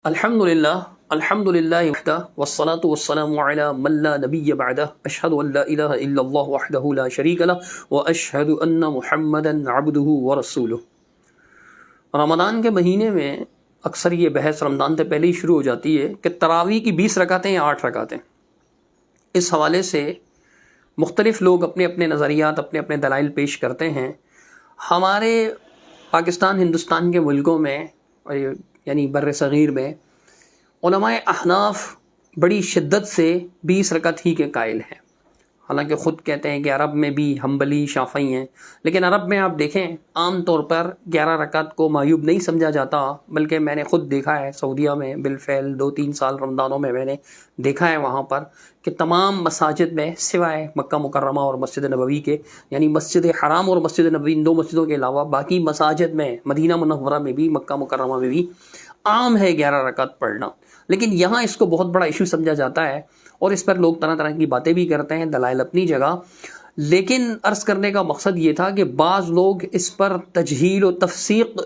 الحمدللہ وحدہ والصلاة والسلام علی من لا نبی بعدہ اشہد ان لا الہ الا اللہ وحدہ لا شریک لہ واشہد ان محمدا عبدہ ورسولہ۔ رمضان کے مہینے میں اکثر یہ بحث رمضان سے پہلے ہی شروع ہو جاتی ہے کہ تراویح کی 20 رکعتیں یا 8 رکعتیں۔ اس حوالے سے مختلف لوگ اپنے اپنے نظریات اپنے اپنے دلائل پیش کرتے ہیں۔ ہمارے پاکستان ہندوستان کے ملکوں میں یعنی بر صغیر میں علماء احناف بڑی شدت سے 20 رکعت ہی کے قائل ہیں، حالانکہ خود کہتے ہیں کہ عرب میں بھی حنبلی شافعی ہیں، لیکن عرب میں آپ دیکھیں عام طور پر 11 رکعت کو معیوب نہیں سمجھا جاتا، بلکہ میں نے خود دیکھا ہے سعودیہ میں بالفعل 2-3 سال رمضانوں میں نے دیکھا ہے وہاں پر کہ تمام مساجد میں سوائے مکہ مکرمہ اور مسجد نبوی کے، یعنی مسجد حرام اور مسجد نبوی ان 2 مسجدوں کے علاوہ باقی مساجد میں مدینہ منورہ میں بھی مکہ مکرمہ میں بھی عام ہے 11 رکعت پڑھنا، لیکن یہاں اس کو بہت بڑا ایشو سمجھا جاتا ہے اور اس پر لوگ طرح طرح کی باتیں بھی کرتے ہیں، دلائل اپنی جگہ۔ لیکن عرض کرنے کا مقصد یہ تھا کہ بعض لوگ اس پر تجہیل و تفسیق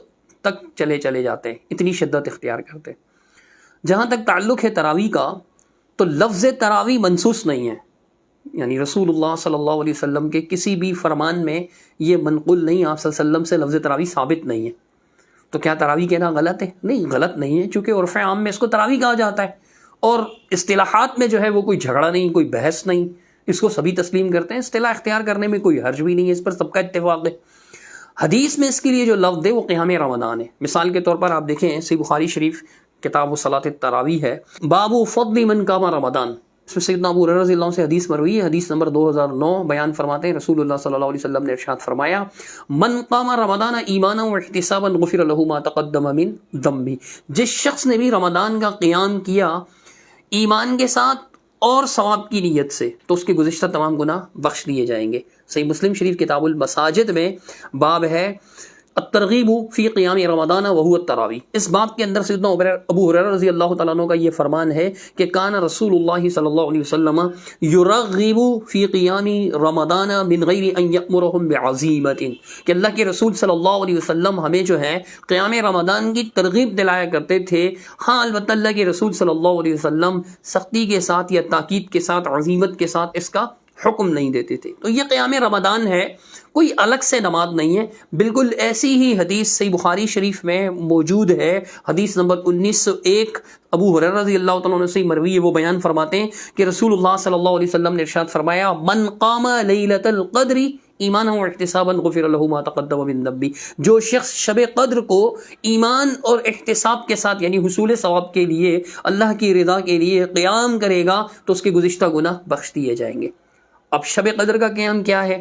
تک چلے جاتے ہیں، اتنی شدت اختیار کرتے ہیں۔ جہاں تک تعلق ہے تراویح کا، تو لفظ تراویح منصوص نہیں ہے، یعنی رسول اللہ صلی اللہ علیہ وسلم کے کسی بھی فرمان میں یہ منقول نہیں، آپ صلی اللہ علیہ وسلم سے لفظ تراویح ثابت نہیں ہے۔ تو کیا تراویح کہنا غلط ہے؟ نہیں، غلط نہیں ہے، چونکہ عرف عام میں اس کو تراویح کہا جاتا ہے اور اصطلاحات میں جو ہے وہ کوئی جھگڑا نہیں، کوئی بحث نہیں، اس کو سبھی تسلیم کرتے ہیں، اصطلاح اختیار کرنے میں کوئی حرج بھی نہیں ہے، اس پر سب کا اتفاق ہے۔ حدیث میں اس کے لیے جو لفظ ہے وہ قیام رمضان ہے۔ مثال کے طور پر آپ دیکھیں صحیح بخاری شریف کتاب الصلاۃ التراویح ہے، باب فضل من قام رمضان، اس میں سیدنا ابو ہریرہ رضی اللہ عنہ سے حدیث مروی ہے، حدیث نمبر 2009 بیان فرماتے ہیں رسول اللہ صلی اللہ علیہ وسلم نے ارشاد فرمایا، من قام رمضان ایمانا واحتسابا غفر له ما تقدم من ذنبہ، جس شخص نے بھی رمضان کا قیام کیا ایمان کے ساتھ اور ثواب کی نیت سے تو اس کے گزشتہ تمام گناہ بخش دیے جائیں گے۔ صحیح مسلم شریف کتاب المساجد میں باب ہے الترغیب فی قیام رمضان وہو التراویح، اس باب کے اندر سیدنا ابو ہریرہ رضی اللہ تعالیٰ عنہ کا یہ فرمان ہے کہ کان رسول اللہ صلی اللہ علیہ وسلم یرغب فی قیام رمضان من غیر ان یأمرہم بعزیمت، کہ اللہ کے رسول صلی اللہ علیہ وسلم ہمیں جو ہے قیام رمضان کی ترغیب دلایا کرتے تھے، ہاں البتہ اللہ کے رسول صلی اللہ علیہ وسلم سختی کے ساتھ یا تاکید کے ساتھ عزیمت کے ساتھ اس کا حکم نہیں دیتے تھے۔ تو یہ قیام رمضان ہے، کوئی الگ سے نماز نہیں ہے، بالکل ایسی ہی حدیث صحیح بخاری شریف میں موجود ہے، حدیث نمبر 1901 ابو ہریرہ رضی اللہ تعالیٰ عنہ سے مروی ہے، وہ بیان فرماتے ہیں کہ رسول اللہ صلی اللہ علیہ وسلم نے ارشاد فرمایا، من قام لیلۃ القدر ایمانا واحتسابا غفر له ما تقدم من ذنبہ، جو شخص شب قدر کو ایمان اور احتساب کے ساتھ یعنی حصول ثواب کے لیے اللہ کی رضا کے لیے قیام کرے گا تو اس کے گزشتہ گناہ بخش دیے جائیں گے۔ اب شب قدر کا قیام کیا ہے؟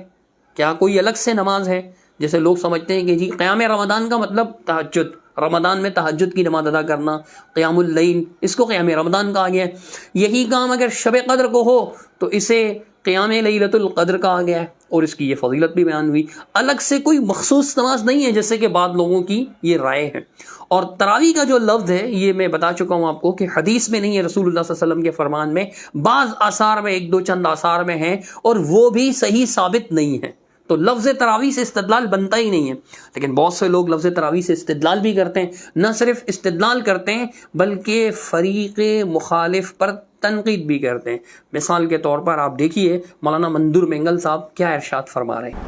کیا کوئی الگ سے نماز ہے؟ جیسے لوگ سمجھتے ہیں کہ جی قیام رمضان کا مطلب تہجد، رمضان میں تہجد کی نماز ادا کرنا، قیام اللیل، اس کو قیام رمضان کہا گیا ہے۔ یہی کام اگر شب قدر کو ہو تو اسے قیام لیلۃ القدر کہا گیا ہے اور اس کی یہ فضیلت بھی بیان ہوئی۔ الگ سے کوئی مخصوص نماز نہیں ہے جیسے کہ بعض لوگوں کی یہ رائے ہے۔ اور تراویح کا جو لفظ ہے یہ میں بتا چکا ہوں آپ کو کہ حدیث میں نہیں ہے، رسول اللہ صلی اللہ علیہ وسلم کے فرمان میں، بعض آثار میں، 1-2 چند آثار میں ہیں اور وہ بھی صحیح ثابت نہیں ہے، تو لفظ تراویح سے استدلال بنتا ہی نہیں ہے۔ لیکن بہت سے لوگ لفظ تراویح سے استدلال بھی کرتے ہیں، نہ صرف استدلال کرتے ہیں بلکہ فریق مخالف پر تنقید بھی کرتے ہیں۔ مثال کے طور پر آپ دیکھیے مولانا منظور مینگل صاحب کیا ارشاد فرما رہے ہیں۔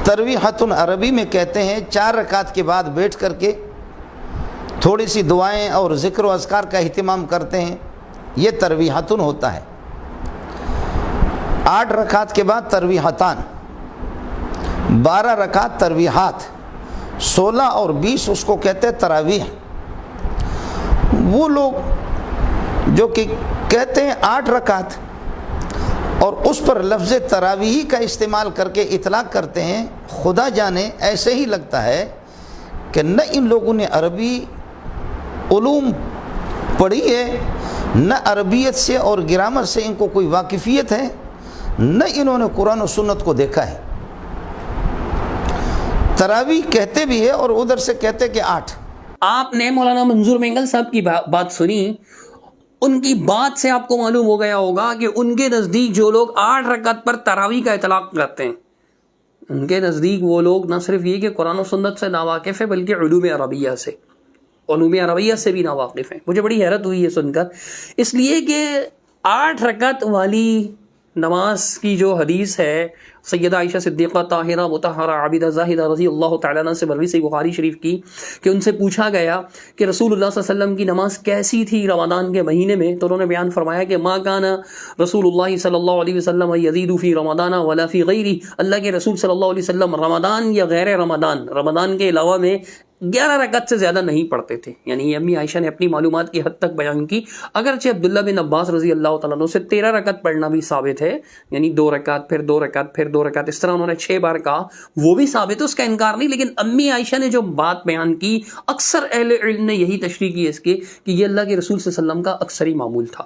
ترویحۃ عربی میں کہتے ہیں 4 رکعت کے بعد بیٹھ کر کے تھوڑی سی دعائیں اور ذکر و اذکار کا اہتمام کرتے ہیں، یہ ترویحۃ ہوتا ہے۔ 8 رکعت کے بعد ترویحتان، 12 رکعت ترویحات، 16 اور 20 اس کو کہتے ہیں تراویح۔ وہ لوگ جو کہ کہتے ہیں 8 رکعت اور اس پر لفظ تراویح کا استعمال کر کے اطلاق کرتے ہیں، خدا جانے ایسے ہی لگتا ہے کہ نہ ان لوگوں نے عربی علوم پڑھی ہے، نہ عربیت سے اور گرامر سے ان کو کوئی واقفیت ہے، نہ انہوں نے قرآن و سنت کو دیکھا ہے۔ تراویح کہتے بھی ہے اور ادھر سے کہتے کہ 8۔ آپ نے مولانا منظور مینگل صاحب کی بات سنی، ان کی بات سے آپ کو معلوم ہو گیا ہوگا کہ ان کے نزدیک جو لوگ 8 رکعت پر تراویح کا اطلاق کرتے ہیں ان کے نزدیک وہ لوگ نہ صرف یہ کہ قرآن و سنت سے ناواقف ہے بلکہ علوم عربیہ سے، علوم عربیہ سے بھی ناواقف ہیں۔ مجھے بڑی حیرت ہوئی ہے سن کر، اس لیے کہ 8 رکعت والی نماز کی جو حدیث ہے سیدہ عائشہ صدیقہ طاہرہ مطہرہ عابدہ زاہدہ رضی اللہ تعالیٰ عنہ سے مروی صحیح بخاری شریف کی کہ ان سے پوچھا گیا کہ رسول اللہ صلی اللہ علیہ وسلم کی نماز کیسی تھی رمضان کے مہینے میں، تو انہوں نے بیان فرمایا کہ ما کان رسول اللہ صلی اللہ علیہ وسلم یزید فی رمضان ولا فی غیری، اللہ کے رسول صلی اللہ علیہ وسلم رمضان یا غیر رمضان کے علاوہ میں 11 رکعت سے زیادہ نہیں پڑھتے تھے۔ یعنی امی عائشہ نے اپنی معلومات کی حد تک بیان کی، اگرچہ عبداللہ بن عباس رضی اللہ تعالیٰ عنہ سے 13 رکعت پڑھنا بھی ثابت ہے، یعنی 2 رکعت پھر 2 رکعت پھر 2 رکعت، اس طرح انہوں نے 6 بار کہا، وہ بھی ثابت ہے، اس کا انکار نہیں۔ لیکن امی عائشہ نے جو بات بیان کی، اکثر اہل علم نے یہی تشریح کی اس کی کہ یہ اللہ کے رسول صلی اللہ علیہ وسلم کا اکثری معمول تھا۔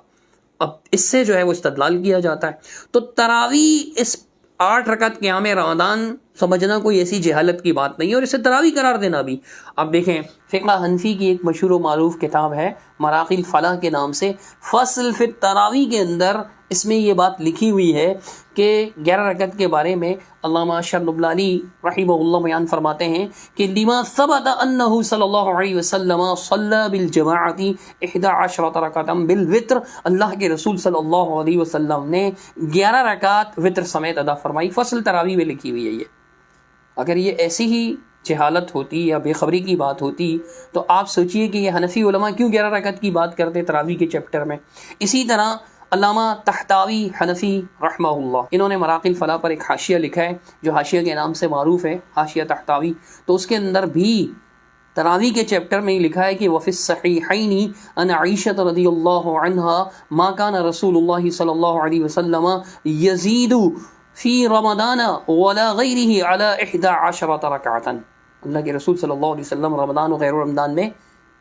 اب اس سے جو ہے وہ استدلال کیا جاتا ہے۔ تو تراویح اس 8 رکعت قیام رمضان سمجھنا کوئی ایسی جہالت کی بات نہیں ہے، اور اسے تراویح قرار دینا بھی۔ اب دیکھیں فقہ حنفی کی ایک مشہور و معروف کتاب ہے مراقی الفلاح کے نام سے، فصل فی التراویح کے اندر اس میں یہ بات لکھی ہوئی ہے کہ 11 رکعت کے بارے میں علامہ شرنبلانی رحمہ اللہ بیان فرماتے ہیں کہ لما ثبت انہ صلی اللہ علیہ وسلم صلی بالجماعت 11 رکعتا بالوتر، اللہ کے رسول صلی اللہ علیہ وسلم نے 11 رکعت وتر سمیت ادا فرمائی۔ فصل تراویح میں لکھی ہوئی ہے یہ۔ اگر یہ ایسی ہی جہالت ہوتی یا بے خبری کی بات ہوتی تو آپ سوچئے کہ یہ حنفی علماء کیوں 11 رکعت کی بات کرتے تراویح کے چیپٹر میں۔ اسی طرح علامہ تحتاوی حنفی رحمہ اللہ، انہوں نے مراقی الفلاح پر ایک حاشیہ لکھا ہے جو حاشیہ کے نام سے معروف ہے، حاشیہ تحتاوی، تو اس کے اندر بھی تراویح کے چیپٹر میں لکھا ہے کہ وفی الصحیحین ان عائشہ رضی اللہ عنہا ما کان رسول اللہ صلی اللہ علیہ وسلم یزید فی رمضان ولا غیرہ علی 11 رکعتا، اللہ کے رسول صلی اللہ علیہ وسلم رمضان و غیر رمضان میں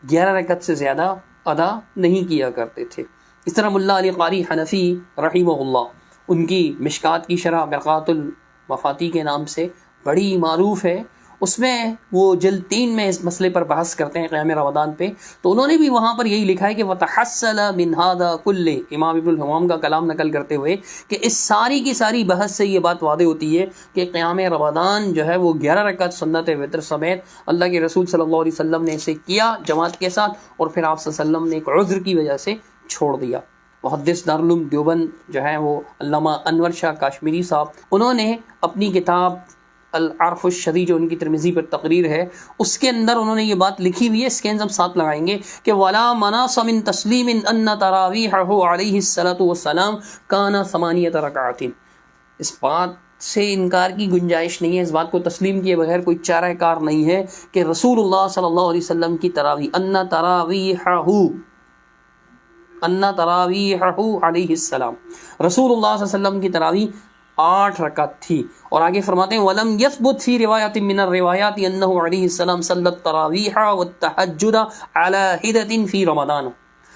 11 رکعت سے زیادہ ادا نہیں کیا کرتے تھے۔ اس طرح ملا علی قاری حنفی رحمہ اللہ، ان کی مشکات کی شرح مرقات المفاتی کے نام سے بڑی معروف ہے، اس میں وہ جلد 3 میں اس مسئلے پر بحث کرتے ہیں قیام رمضان پہ، تو انہوں نے بھی وہاں پر یہی لکھا ہے کہ وتحصل من هذا كل، امام ابن الحمام کا کلام نقل کرتے ہوئے کہ اس ساری کی ساری بحث سے یہ بات واضح ہوتی ہے کہ قیام رمضان جو ہے وہ 11 رکعت سنت وتر سمیت اللہ کے رسول صلی اللہ علیہ وسلم نے اسے کیا جماعت کے ساتھ، اور پھر آپ صلی اللہ علیہ وسلم نے ایک عذر کی وجہ سے چھوڑ دیا۔ محدث دارالعلوم دیوبند جو ہے وہ علامہ انور شاہ کاشمیری صاحب، انہوں نے اپنی کتاب العرف الشدید جو ان کی ترمذی پر تقریر ہے، اس کے اندر انہوں نے یہ بات لکھی ہوئی ہے، اسکینز ہم ساتھ لگائیں گے کہ ولا مناص من تسلیم ان تراویحہ علیہ الصلاۃ والسلام کان 8 رکعات، اس بات سے انکار کی گنجائش نہیں ہے، اس بات کو تسلیم کیے بغیر کوئی چارہ کار نہیں ہے کہ رسول اللہ صلی اللہ علیہ وسلم کی تراویح ان تراویحہ علیہ السلام، رسول اللہ صلی اللہ علیہ وسلم کی تراویح 8 رکعت تھی۔ اور آگے فرماتے ہیں وَلَمْ يَثْبُتْ فِي رِوَایَةٍ مِّنَ الرِّوَایَاتِ أَنَّهُ عَلَيْهِ السَّلَامُ صَلَّى التَّرَاوِیحَ وَالتَّهَجُّدَ عَلَى حِدَةٍ فِي رَمَضَانَ،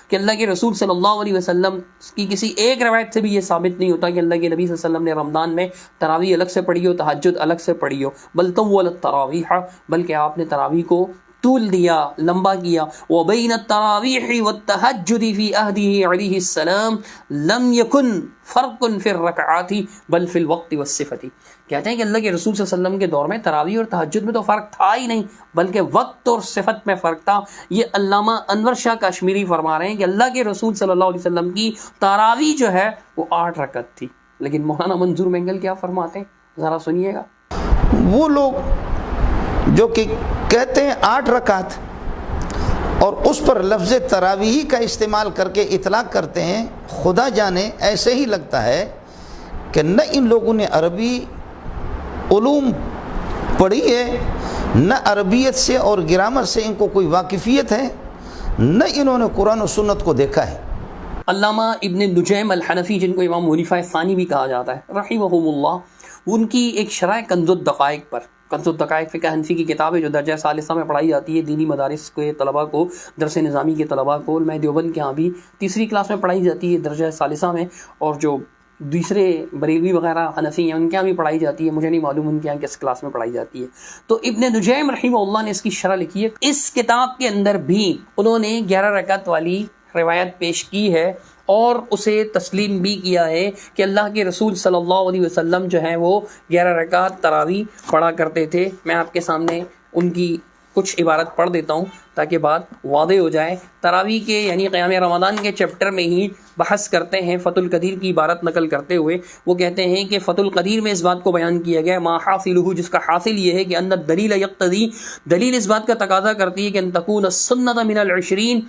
کہ اللہ کے رسول صلی اللہ علیہ وسلم کی کسی ایک روایت سے بھی یہ ثابت نہیں ہوتا کہ اللہ کے نبی صلی اللہ علیہ وسلم نے رمضان میں تراویح الگ سے پڑھی ہو، تہجد الگ سے پڑھی ہو، بل طول التراویح، بلکہ آپ نے تراویح کو طول دیا، لمبا کیا۔ وبین التراویح والتہجد فی عہدہ علیہ السلام لم یکن فرق فی الرکعات بل فی الوقت والصفت، کہتے ہیں کہ اللہ کے رسول صلی اللہ علیہ وسلم کے دور میں تراویح اور تہجد میں تو فرق تھا ہی نہیں، بلکہ وقت اور صفت میں فرق تھا۔ یہ علامہ انور شاہ کاشمیری فرما رہے ہیں کہ اللہ کے رسول صلی اللہ علیہ وسلم کی تراویح جو ہے وہ 8 رکعت تھی، لیکن مولانا منظور مینگل کیا فرماتے ہیں ذرا سنیے گا۔ وہ لوگ جو کہ کہتے ہیں 8 رکعت اور اس پر لفظ تراویح کا استعمال کر کے اطلاق کرتے ہیں، خدا جانے ایسے ہی لگتا ہے کہ نہ ان لوگوں نے عربی علوم پڑھی ہے، نہ عربیت سے اور گرامر سے ان کو کوئی واقفیت ہے، نہ انہوں نے قرآن و سنت کو دیکھا ہے۔ علامہ ابن نجیم الحنفی، جن کو امام حنیفہ ثانی بھی کہا جاتا ہے رحمہم اللہ، ان کی ایک شرح کنز الدقائق پر، کنز الدقائق فقہ حنفی کی کتاب ہے جو درجہ ثالثہ میں پڑھائی جاتی ہے دینی مدارس کے طلباء کو، درس نظامی کے طلباء کو، علماء دیوبند کے ہاں بھی 3ری کلاس میں پڑھائی جاتی ہے درجہ ثالثہ میں، اور جو دوسرے بریلوی وغیرہ حنفی ہیں ان کے یہاں بھی پڑھائی جاتی ہے، مجھے نہیں معلوم ان کے یہاں کس کلاس میں پڑھائی جاتی ہے۔ تو ابن نجیم رحمہ اللہ نے اس کی شرح لکھی ہے، اس کتاب کے اندر بھی انہوں نے 11 رکعت والی روایت پیش کی ہے، اور اسے تسلیم بھی کیا ہے کہ اللہ کے رسول صلی اللہ علیہ وسلم جو ہیں وہ 11 رکعت تراویح پڑھا کرتے تھے. میں آپ کے سامنے ان کی کچھ عبارت پڑھ دیتا ہوں تاکہ بات واضح ہو جائے. تراویح کے یعنی قیام رمضان کے چیپٹر میں ہی بحث کرتے ہیں فتح القدیر کی عبارت نقل کرتے ہوئے. وہ کہتے ہیں کہ فتح القدیر میں اس بات کو بیان کیا گیا ما حاصلہ، جس کا حاصل یہ ہے کہ ان الدلیل یقتضی، دلیل اس بات کا تقاضا کرتی ہے کہ ان تکون السنۃ من العشرین،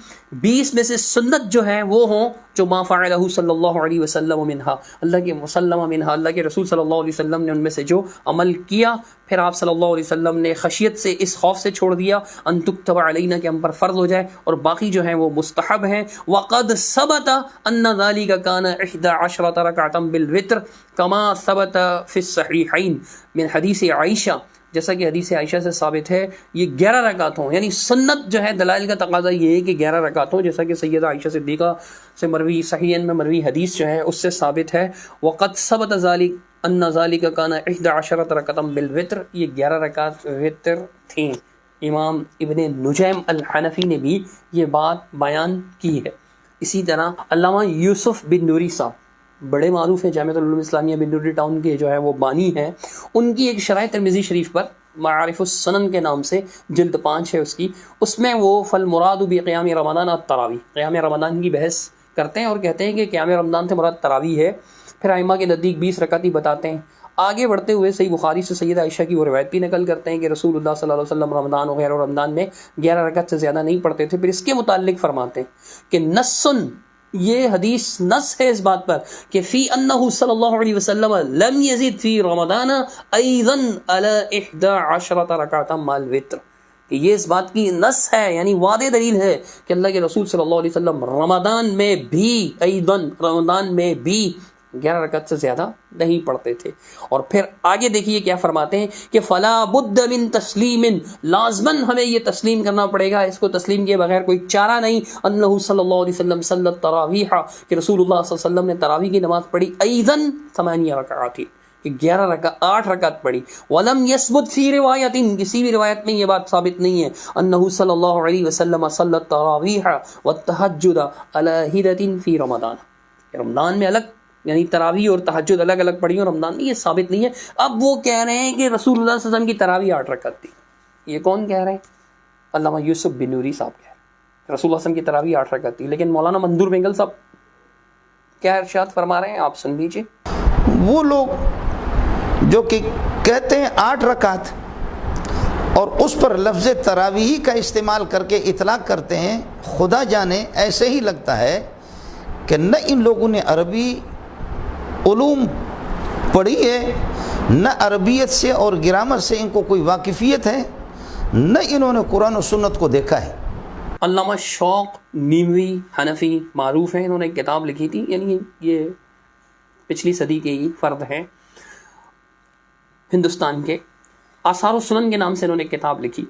20 میں سے سنت جو ہیں وہ ہوں جو ما فعلہ صلی اللہ علیہ وسلم منہا، اللہ کے مسلمہ منہا، اللہ کے رسول صلی اللہ علیہ وسلم نے ان میں سے جو عمل کیا. پھر آپ صلی اللہ علیہ وسلم نے خشیت سے اس خوف سے چھوڑ دیا ان تکتب علینا کہ ہم پر فرض ہو جائے، اور باقی جو ہیں وہ مستحب ہیں. وقد ثبت ان ذلك كان 11 ركعة بالوتر كما ثبت في الصحيحين من حدیث عائشہ، جیسا کہ حدیث عائشہ سے ثابت ہے یہ 11 رکعت ہوں. یعنی سنت جو ہے دلائل کا تقاضا یہ ہے کہ 11 رکعت ہوں، جیسا کہ سیدہ عائشہ صدیقہ سے مروی صحیحین میں مروی حدیث جو ہے اس سے ثابت ہے. وقد ثبت ذلك ان ذلك كان 11 ركعة بالوتر، یہ 11 رکعت وتر تھیں. امام ابن نجیم الحنفی نے بھی یہ بات بیان کی ہے. اسی طرح علامہ یوسف بن نوری صاحب بڑے معروف ہیں، جامعۃ العلوم اسلامیہ بن نوری ٹاؤن کے جو ہے وہ بانی ہیں. ان کی ایک شرح ترمذی شریف پر معارف السنن کے نام سے جلد 5 ہے اس کی، اس میں وہ فالمراد بقیام رمضان التراویح، قیام رمضان کی بحث کرتے ہیں اور کہتے ہیں کہ قیام رمضان سے مراد تراویح ہے. پھر ائمہ کے نزدیک 20 رکعت ہی بتاتے ہیں. آگے بڑھتے ہوئے صحیح بخاری سے سیدہ عائشہ کی وہ روایت بھی نقل کرتے ہیں کہ رسول اللہ صلی اللہ علیہ وسلم رمضان وغیرہ رمضان میں 11 رکعت سے زیادہ نہیں پڑھتے تھے. پھر اس کے متعلق فرماتے ہیں کہ نسن، یہ حدیث نص ہے اس بات پر کہ فی انہ صلی اللہ علیہ وسلم لم یزد فی رمضان ایضا علی 11 رکعۃ مع الوتر، کہ یہ اس بات کی نص ہے یعنی واضح دلیل ہے کہ اللہ کے رسول صلی اللہ علیہ وسلم رمضان میں بھی ایضاً رمضان میں بھی 11 رکعت سے زیادہ نہیں پڑھتے تھے. اور پھر آگے دیکھیے کیا فرماتے ہیں کہ فلا بد من تسلیم، لازماً ہمیں یہ تسلیم کرنا پڑے گا، اس کو تسلیم کیے بغیر کوئی چارہ نہیں. انہ صلی اللہ علیہ وسلم صلی التراویح، کہ رسول اللہ صلی اللہ علیہ وسلم نے تراویح کی نماز پڑھی ایضاً 8 رکعات، کہ 8 رکعت پڑھی. ولم یثبت فی روایت، کسی بھی روایت میں یہ بات ثابت نہیں ہے انہ صلی اللہ علیہ وسلم صلی التراویح والتہجد علی ہدۃ فی رمضان، رمضان میں الگ یعنی تراویح اور تہجد الگ الگ پڑھی اور رمضان میں، یہ ثابت نہیں ہے. اب وہ کہہ رہے ہیں کہ رسول اللہ صلی اللہ علیہ وسلم کی تراویح 8 رکعت تھی. یہ کون کہہ رہے ہیں؟ علامہ یوسف بن نوری صاحب کہہ رہے ہیں رسول اللہ صلی اللہ علیہ وسلم کی تراویح 8 رکعت تھی. لیکن مولانا منظور بینگل صاحب کیا ارشاد فرما رہے ہیں آپ سن لیجیے. وہ لوگ جو کہ کہتے ہیں 8 رکعت اور اس پر لفظ تراویح کا استعمال کر کے اطلاق کرتے ہیں، خدا جانے ایسے ہی لگتا ہے کہ نہ ان لوگوں نے عربی علوم پڑھی ہے، نہ عربیت سے اور گرامر سے ان کو کوئی واقفیت ہے، نہ انہوں نے قرآن و سنت کو دیکھا ہے. علامہ شوق نیموی حنفی معروف ہیں، انہوں نے ایک کتاب لکھی تھی، یعنی یہ پچھلی صدی کے ہی فرد ہیں ہندوستان کے. آثار السنن کے نام سے انہوں نے ایک کتاب لکھی.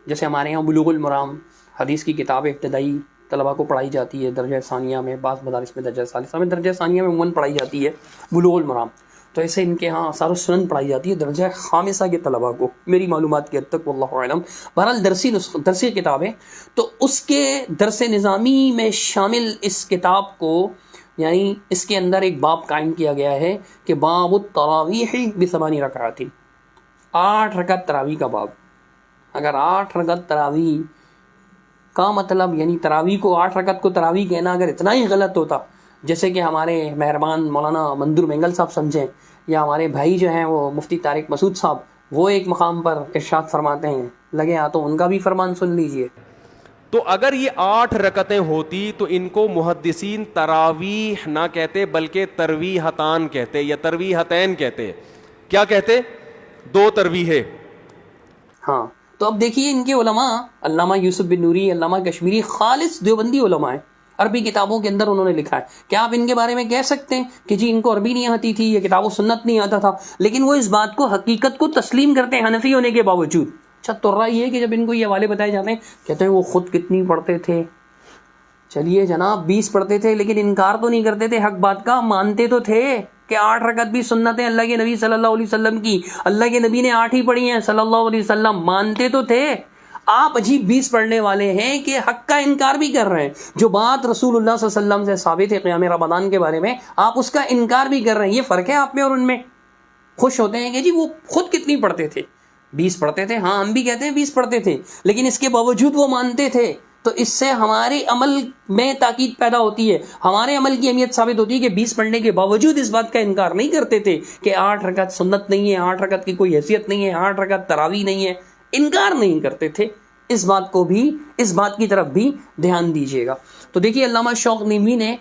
جیسے ہمارے یہاں بلوغ المرام حدیث کی کتاب ابتدائی طلباء کو پڑھائی جاتی ہے درجہ ثانیہ میں، بعض مدارس میں درجہ ثالثہ میں، درجہ ثانیہ میں عموماً پڑھائی جاتی ہے بلوغ المرام. تو ایسے ان کے ہاں آثار السنن پڑھائی جاتی ہے درجہ خامسہ کے طلباء کو، میری معلومات کی حد تک واللہ اعلم. بہرحال درسی کتاب ہے. تو اس کے درس نظامی میں شامل اس کتاب کو یعنی اس کے اندر ایک باب قائم کیا گیا ہے کہ باب التراویح ب8 رکعات، 8 رکعت تراویح کا باب. اگر 8 رکعت تراویح کا مطلب یعنی تراویح کو 8 رکعت کو تراویح کہنا اگر اتنا ہی غلط ہوتا جیسے کہ ہمارے مہربان مولانا منظور بینگل صاحب سمجھیں، یا ہمارے بھائی جو ہیں وہ مفتی طارق مسعود صاحب وہ ایک مقام پر ارشاد فرماتے ہیں، لگے تو ان کا بھی فرمان سن لیجئے. تو اگر یہ 8 رکعتیں ہوتی تو ان کو محدثین تراویح نہ کہتے بلکہ ترویحتان کہتے یا ترویحتین کہتے. کیا کہتے؟ 2 ترویحیں. ہاں تو اب دیکھیے ان کے علماء علامہ یوسف بن نوری، علامہ کشمیری خالص دیوبندی علماء ہیں، عربی کتابوں کے اندر انہوں نے لکھا ہے. کیا آپ ان کے بارے میں کہہ سکتے ہیں کہ جی ان کو عربی نہیں آتی تھی یا کتاب و سنت نہیں آتا تھا؟ لیکن وہ اس بات کو حقیقت کو تسلیم کرتے ہیں حنفی ہونے کے باوجود. اچھا تو رہا یہ کہ جب ان کو یہ حوالے بتائے جاتے ہیں کہتے ہیں وہ خود کتنی پڑھتے تھے. چلیے جناب 20 پڑھتے تھے لیکن انکار تو نہیں کرتے تھے حق بات کا، مانتے تو تھے کہ 8 رکعت بھی سنت ہیں اللہ کے نبی صلی اللہ علیہ وسلم کی، اللہ کے نبی نے 8 ہی پڑھی ہیں صلی اللہ علیہ وسلم، مانتے تو تھے. آپ عجیب 20 پڑھنے والے ہیں کہ حق کا انکار بھی کر رہے ہیں. جو بات رسول اللہ صلی اللہ علیہ وسلم سے ثابت ہے قیام رمضان کے بارے میں، آپ اس کا انکار بھی کر رہے ہیں. یہ فرق ہے آپ میں اور ان میں. خوش ہوتے ہیں کہ جی وہ خود کتنی پڑھتے تھے، 20 پڑھتے تھے. ہاں ہم بھی کہتے ہیں 20 پڑھتے تھے، لیکن اس کے باوجود وہ مانتے تھے. تو اس سے ہمارے عمل میں تاکید پیدا ہوتی ہے، ہمارے عمل کی اہمیت ثابت ہوتی ہے کہ 20 پڑھنے کے باوجود اس بات کا انکار نہیں کرتے تھے کہ 8 رکعت سنت نہیں ہے، 8 رکعت کی کوئی حیثیت نہیں ہے، 8 رکعت تراویح نہیں ہے. انکار نہیں کرتے تھے. اس بات کی طرف بھی دھیان دیجیے گا. تو دیکھیے علامہ شوق نیمی نے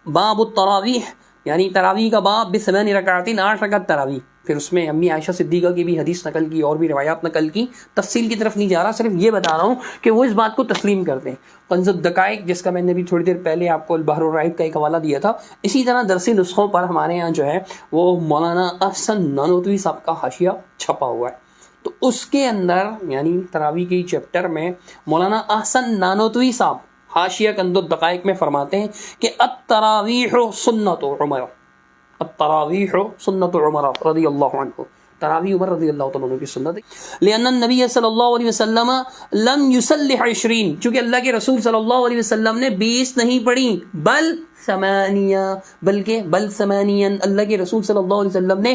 باب التراویح یعنی تراویح کا باب ب8 رکعات 8 رکعت تراویح، پھر اس میں امی عائشہ صدیقہ کی بھی حدیث نقل کی اور بھی روایات نقل کی. تفصیل کی طرف نہیں جا رہا، صرف یہ بتا رہا ہوں کہ وہ اس بات کو تسلیم کرتے ہیں. کنز الدقائق جس کا میں نے بھی تھوڑی دیر پہلے آپ کو البحر الرائق کا ایک حوالہ دیا تھا، اسی طرح درسی نسخوں پر ہمارے یہاں جو ہے وہ مولانا احسن نانوتوی صاحب کا حاشیہ چھپا ہوا ہے. تو اس کے اندر یعنی تراویح کے چیپٹر میں مولانا احسن نانوتوی صاحب حاشیہ کنز الدقائق میں فرماتے ہیں کہ التراویح سنت عمر، التراویح سنت عمر رضی اللہ عنہ، تراویح عمر رضی اللہ تعالیٰ عنہ کی سنت ہے. لأن النبی صلی اللہ علیہ وسلم لم یصلح 20، چونکہ اللہ کے رسول صلی اللہ علیہ وسلم نے 20 نہیں پڑھی، بل 8 بل 8 اللہ کے رسول صلی اللہ علیہ وسلم نے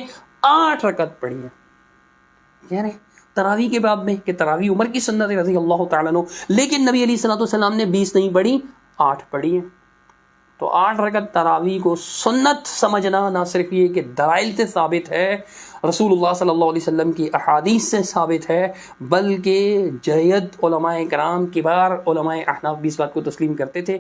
8 رکعت پڑھی ہیں. یعنی تراویح کے باب میں کہ تراویح عمر کی سنت ہے رضی اللہ تعالیٰ عنہ، لیکن نبی علیہ الصلوۃ والسلام نے 20 نہیں پڑھی، 8 پڑھی ہیں. تو 8 رکعت تراویح کو سنت سمجھنا نہ صرف یہ کہ دلائل سے ثابت ہے، رسول اللہ صلی اللہ علیہ وسلم کی احادیث سے ثابت ہے، بلکہ جید علماء کرام کبار علماء احناف بھی اس بات کو تسلیم کرتے تھے.